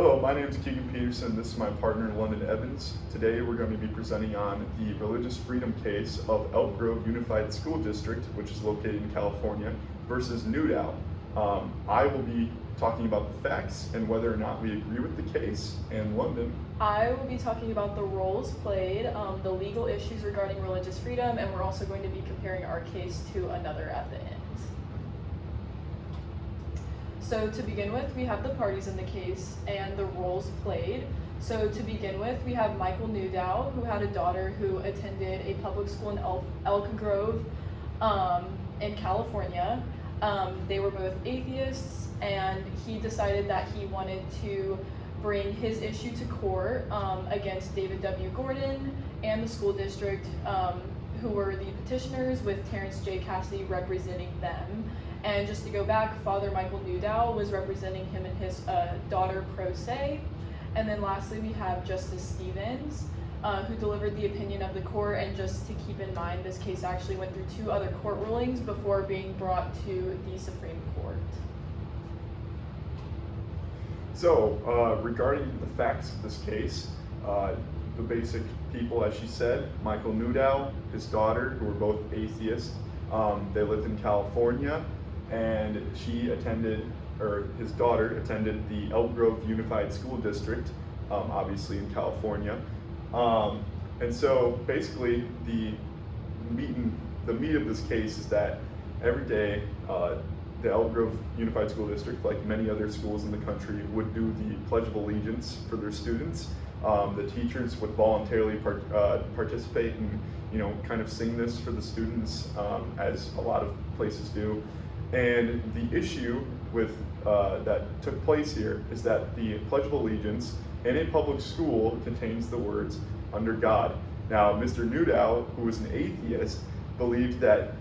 Hello, my name is Keegan Peterson. This is my partner, Lunden Evans. Today we're going to be presenting on the religious freedom case of Elk Grove Unified School District, which is located in California, versus Newdow. I will be talking about the facts and whether or not we agree with the case, and Lunden. I will be talking about the roles played, the legal issues regarding religious freedom, and we're also going to be comparing our case to another at the end. So to begin with, we have the parties in the case and the roles played. So to begin with, we have Michael Newdow, who had a daughter who attended a public school in Elk Grove in California. They were both atheists, and he decided that he wanted to bring his issue to court against David W. Gordon and the school district, who were the petitioners, with Terrence J. Cassidy representing them. And just to go back, Father Michael Newdow was representing him and his daughter pro se. And then lastly, we have Justice Stevens, who delivered the opinion of the court. And just to keep in mind, this case actually went through 2 other court rulings before being brought to the Supreme Court. So, regarding the facts of this case, the basic people, as she said, Michael Newdow, his daughter, who were both atheists, they lived in California, and his daughter attended the Elk Grove Unified School District, obviously in California. And so basically the meat of this case is that every day the Elk Grove Unified School District, like many other schools in the country, would do the Pledge of Allegiance for their students. The teachers would voluntarily participate and kind of sing this for the students, as a lot of places do. And the issue with that took place here is that the Pledge of Allegiance in a public school contains the words "under God." Now, Mr. Newdow, who was an atheist, believed that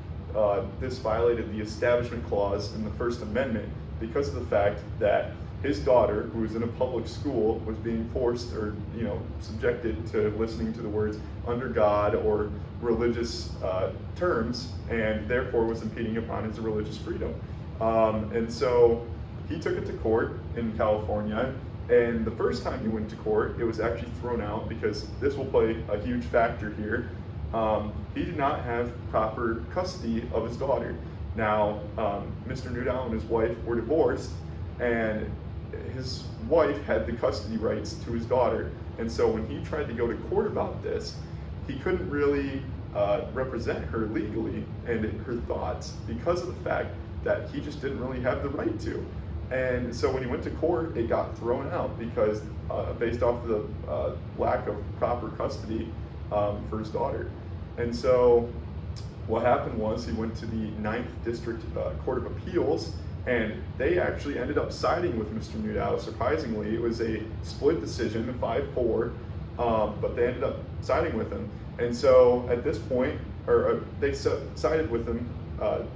this violated the Establishment Clause in the First Amendment because of the fact that his daughter, who was in a public school, was being forced or subjected to listening to the words "under God" or religious terms, and therefore was impeding upon his religious freedom. And so he took it to court in California, and the first time he went to court, it was actually thrown out because this will play a huge factor here. He did not have proper custody of his daughter. Now, Mr. Newdow and his wife were divorced, and his wife had the custody rights to his daughter. And so when he tried to go to court about this, he couldn't really represent her legally and her thoughts because of the fact that he just didn't really have the right to. And so when he went to court, it got thrown out because based off the lack of proper custody for his daughter. And so what happened was he went to the 9th District Court of Appeals, and they actually ended up siding with Mr. Newdow. Surprisingly, it was a split decision, 5-4, but they ended up siding with him. And so at this point, they sided with him,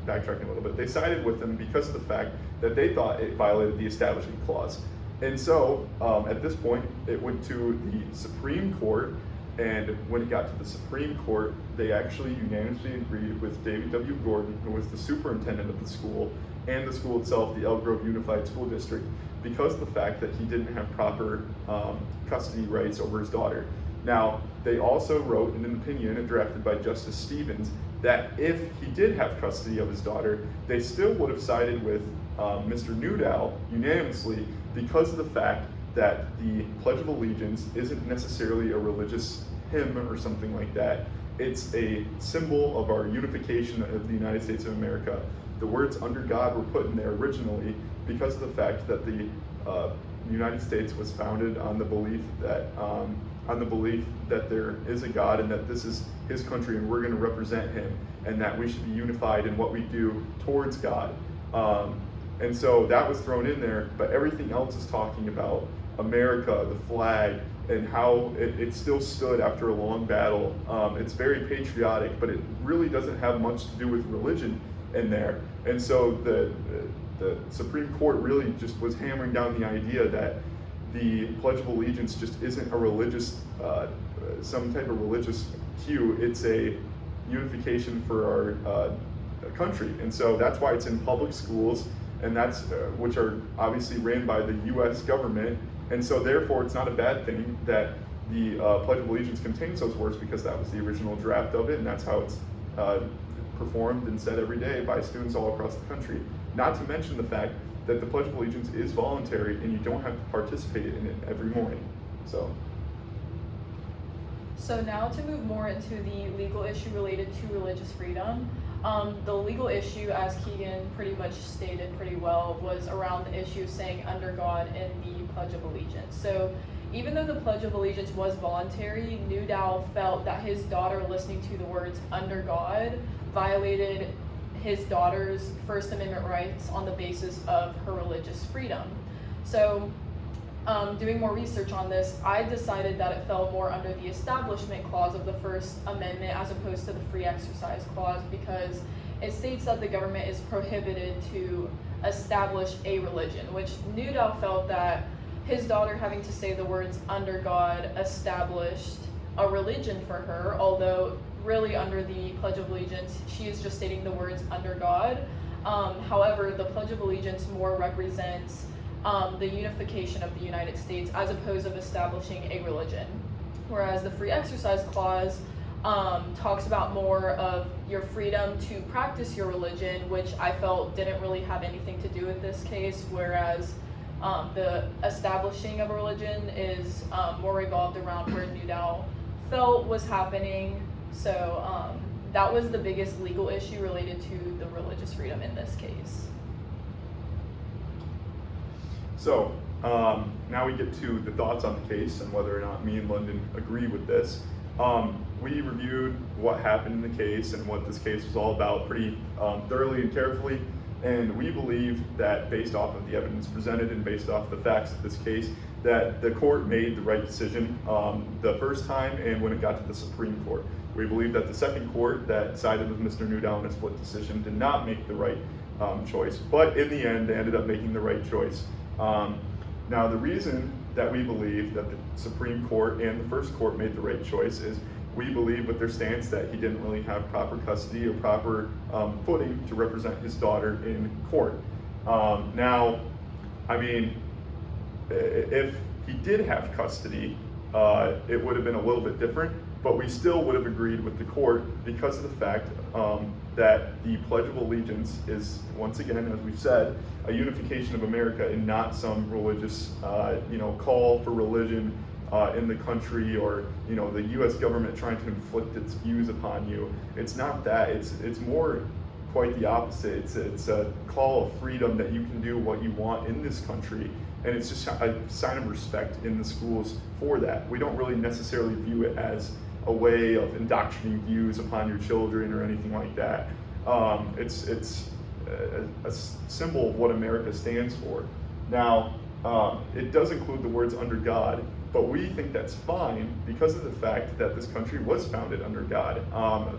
backtracking a little bit, they sided with him because of the fact that they thought it violated the Establishment Clause. And so at this point, it went to the Supreme Court, and when it got to the Supreme Court, they actually unanimously agreed with David W. Gordon, who was the superintendent of the school, and the school itself, the Elk Grove Unified School District, because of the fact that he didn't have proper custody rights over his daughter. Now, they also wrote in an opinion drafted by Justice Stevens that if he did have custody of his daughter, they still would have sided with Mr. Newdow unanimously because of the fact that the Pledge of Allegiance isn't necessarily a religious hymn or something like that. It's a symbol of our unification of the United States of America. The words "under God" were put in there originally because of the fact that the United States was founded on the belief that there is a God and that this is His country and we're going to represent Him, and that we should be unified in what we do towards God. And so that was thrown in there, but everything else is talking about America, the flag, and how it still stood after a long battle. It's very patriotic, but it really doesn't have much to do with religion in there. And so the Supreme Court really just was hammering down the idea that the Pledge of Allegiance just isn't a religious, some type of religious cue. It's a unification for our country. And so that's why it's in public schools, and that's which are obviously ran by the U.S. government. And so therefore it's not a bad thing that the Pledge of Allegiance contains those words, because that was the original draft of it, and that's how it's performed and said every day by students all across the country. Not to mention the fact that the Pledge of Allegiance is voluntary and you don't have to participate in it every morning. So now to move more into the legal issue related to religious freedom. The legal issue, as Keegan pretty much stated pretty well, was around the issue of saying under God in the Pledge of Allegiance. So even though the Pledge of Allegiance was voluntary, Newdow felt that his daughter listening to the words under God violated his daughter's First Amendment rights on the basis of her religious freedom. So doing more research on this, I decided that it fell more under the Establishment Clause of the First Amendment as opposed to the Free Exercise Clause, because it states that the government is prohibited to establish a religion, which Newdow felt that his daughter having to say the words under God established a religion for her, although really under the Pledge of Allegiance, she is just stating the words under God. However, the Pledge of Allegiance more represents the unification of the United States as opposed to establishing a religion. Whereas the Free Exercise Clause talks about more of your freedom to practice your religion, which I felt didn't really have anything to do with this case, whereas the establishing of a religion is more revolved around where Newdow felt was happening. So that was the biggest legal issue related to the religious freedom in this case. So now we get to the thoughts on the case and whether or not me and Lunden agree with this. We reviewed what happened in the case and what this case was all about pretty thoroughly and carefully, and we believe that based off of the evidence presented and based off the facts of this case, that the court made the right decision the first time and when it got to the Supreme Court. We believe that the second court that sided with Mr. Newdow in a split decision did not make the right choice, but in the end they ended up making the right choice. Now the reason that we believe that the Supreme Court and the first court made the right choice is we believe with their stance that he didn't really have proper custody or proper footing to represent his daughter in court. Now, I mean, if he did have custody, it would have been a little bit different, but we still would have agreed with the court because of the fact that the Pledge of Allegiance is, once again, as we've said, a unification of America and not some religious, call for religion in the country, or the U.S. government trying to inflict its views upon you. It's not that. It's more quite the opposite. It's a call of freedom that you can do what you want in this country, and it's just a sign of respect in the schools for that. We don't really necessarily view it as a way of indoctrinating views upon your children or anything like that. It's a symbol of what America stands for. Now, it does include the words under God, but we think that's fine because of the fact that this country was founded under God.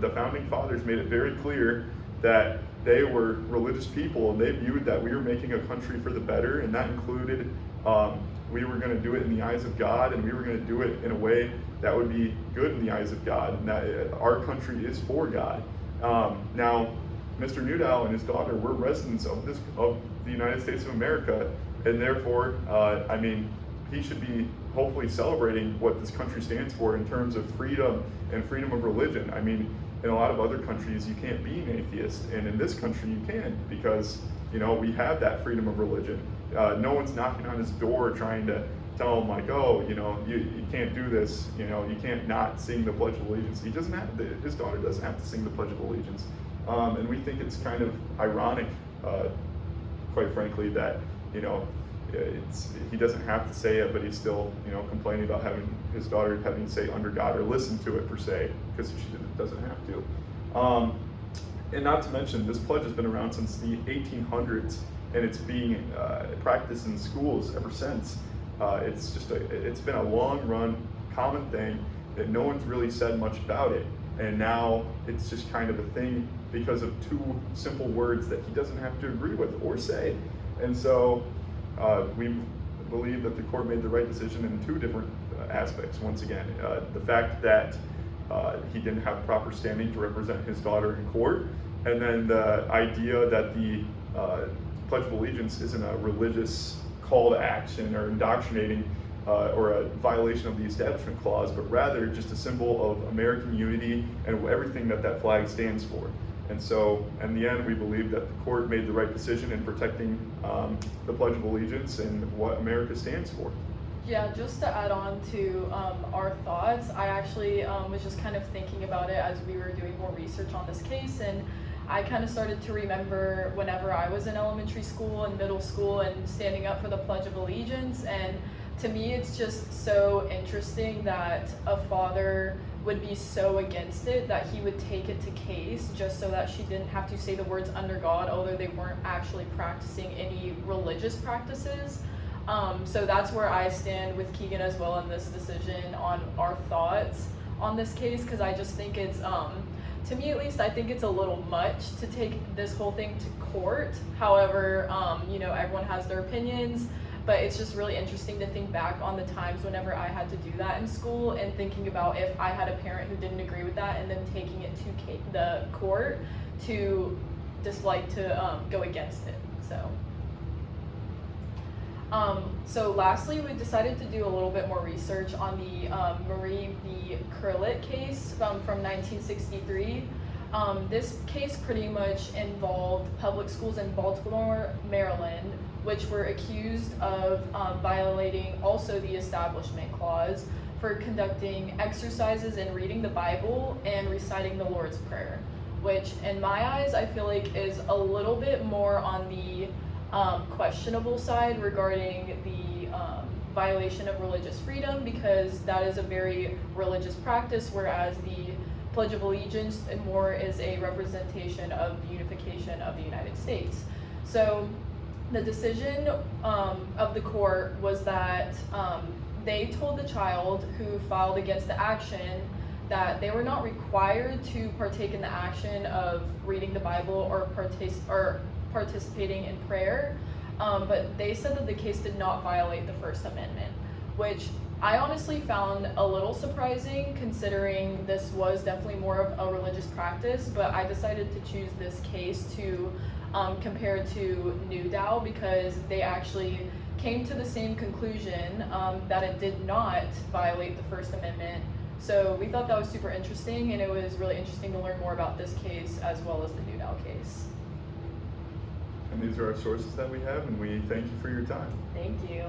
The founding fathers made it very clear that they were religious people, and they viewed that we were making a country for the better, and that included we were going to do it in the eyes of God, and we were going to do it in a way that would be good in the eyes of God, and that our country is for God. Now, Mr. Newdow and his daughter were residents of the United States of America, and therefore, he should be hopefully celebrating what this country stands for in terms of freedom and freedom of religion. I mean, in a lot of other countries, you can't be an atheist, and in this country, you can, because we have that freedom of religion. No one's knocking on his door trying to tell him like, oh, you can't do this. You can't not sing the Pledge of Allegiance. He doesn't have to. His daughter doesn't have to sing the Pledge of Allegiance, and we think it's kind of ironic, quite frankly, that he doesn't have to say it, but he's still complaining about having his daughter having to say under God or listen to it per se, because she doesn't have to. And not to mention, this pledge has been around since the 1800s, and it's being practiced in schools ever since. It's been a long run common thing that no one's really said much about it, and now it's just kind of a thing because of two simple words that he doesn't have to agree with or say. And so we believe that the court made the right decision in two different aspects. Once again, the fact that he didn't have proper standing to represent his daughter in court, and then the idea that the Pledge of Allegiance isn't a religious call to action or indoctrinating or a violation of the Establishment Clause, but rather just a symbol of American unity and everything that that flag stands for. And so, in the end, we believe that the court made the right decision in protecting the Pledge of Allegiance and what America stands for. Yeah, just to add on to our thoughts, I actually was just kind of thinking about it as we were doing more research on this case, and I kind of started to remember whenever I was in elementary school and middle school and standing up for the Pledge of Allegiance. And to me, it's just so interesting that a father would be so against it that he would take it to case just so that she didn't have to say the words under God, although they weren't actually practicing any religious practices. So that's where I stand with Keegan as well in this decision on our thoughts on this case, because I just think it's, to me at least, I think it's a little much to take this whole thing to court. However, everyone has their opinions, but it's just really interesting to think back on the times whenever I had to do that in school and thinking about if I had a parent who didn't agree with that and then taking it to the court to go against it. So lastly, we decided to do a little bit more research on the Marie v. Curlett case from 1963. This case pretty much involved public schools in Baltimore, Maryland, which were accused of violating also the Establishment Clause for conducting exercises in reading the Bible and reciting the Lord's Prayer, which in my eyes I feel like is a little bit more on the questionable side regarding the violation of religious freedom, because that is a very religious practice, whereas the Pledge of Allegiance more is a representation of the unification of the United States. So the decision of the court was that they told the child who filed against the action that they were not required to partake in the action of reading the Bible or participating in prayer, but they said that the case did not violate the First Amendment, which I honestly found a little surprising considering this was definitely more of a religious practice, but I decided to choose this case to compare to Newdow because they actually came to the same conclusion that it did not violate the First Amendment. So we thought that was super interesting, and it was really interesting to learn more about this case as well as the Newdow case. And these are our sources that we have, and we thank you for your time. Thank you.